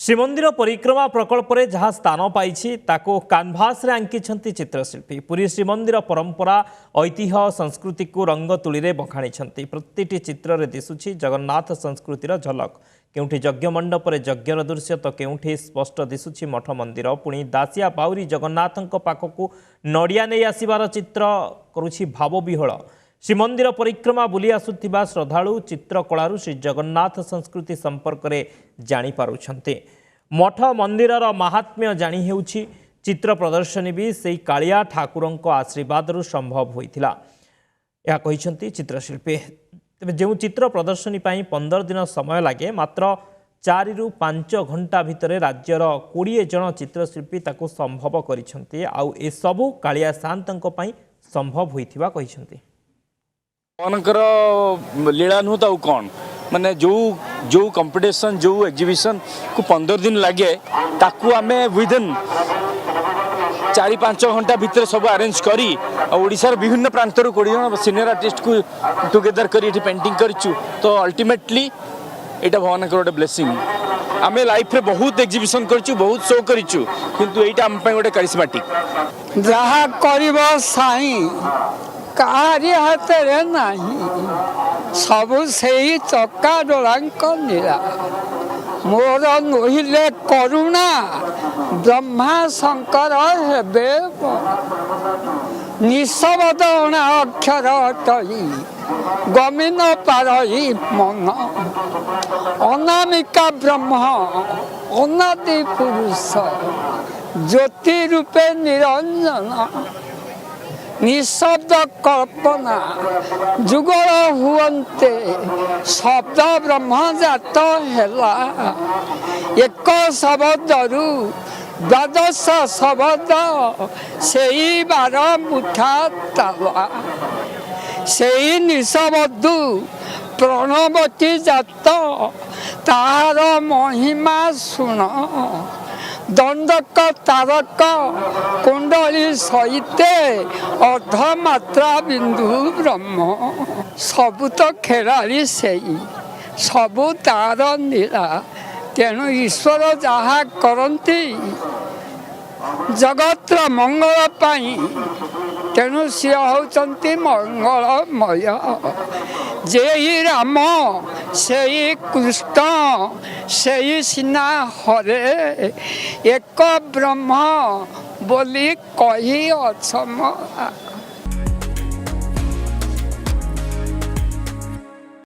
श्रीमंदिर परिक्रमा प्रकल्प में जहाँ स्थान पाई ताको कानभास आंकी चित्रशिल्पी पुरी श्रीमंदिर परंपरा ऐतिह्य संस्कृति को रंग तुली बखाणी प्रति चित्र में दिशुची जगन्नाथ संस्कृतिर झलक केउठी यज्ञ मंडप में यज्ञर दृश्य तो केउठी स्पष्ट दिशुची मठ मंदिर पुणी दासिया बाउरी जगन्नाथ पाखक नड़िया नहीं आसबार चित्र करुछि भाव विहल श्रीमंदिर परिक्रमा बुली आसुथिबा श्रद्धालु चित्रकलारू श्री जगन्नाथ संस्कृति संपर्क में जानीपारुछन्ते। मठ मंदिरर महात्म्य जानी हेउछि चित्र प्रदर्शनी भी से कालिया ठाकुरंक आशीर्वाद संभव होइथिला या कहिसंती चित्रशिल्पी। तेबे जो चित्र प्रदर्शनी पाई 15 दिन समय लगे मात्र 4 ରୁ 5 घंटा भितर राज्यर 20 जन चित्रशिल्पी ताको संभव करिसंती आउ ए सबु कालिया शांतंक पाई संभव होइथिबा कहिसंती। मनकर लीला नुह तो कौन माने जो जो कंपटीशन जो एग्जीबिशन को 15 दिन लगे ताकू आमे विदिन 4-5 घंटा भितर सब अरेंज करी ओडिशार विभिन्न प्रांतर 20 जन सीनियर आर्टिस्ट को टुगेदर करी एठी पेंटिंग करिचु तो अल्टीमेटली एटा भगवानकर गोटे ब्लेसिंग। आमे लाइफ रे बहुत एग्जीबिशन करिचु बहुत शो करिचु किंतु एटा हम पे गोटे करिस्मेटिक जहा करिवो साई कार्य हाथरे नहीं सबु से चक्का डोलांक नीला मोर नहिले करुणा ब्रह्मा शंकर हेबे निशब्द अक्षर अटई गमिन पारई मन अनामिका ब्रह्म अनादि पुरुष ज्योति रूपे निरंजन निशब्द कल्पना जुगल हुअन्ते शब्द ब्रह्मजात हेला एक शब्दरू द्वादश शब्द सेई 12 मुठा ताला सेई निशब्द प्रणवती जात तार महिमा सुन दंडक तारक कुंडली सहिते अर्धमात्रा बिंदु ब्रह्म सबु तो खेलाड़ी से सबु तार नीला तेणु ईश्वर जहा करती जगतर मंगल पाई तेणु सी होती मंगलमय जे राम से कृष्ण से सीना हरे एक ब्रह्म बोली कही अक्षम।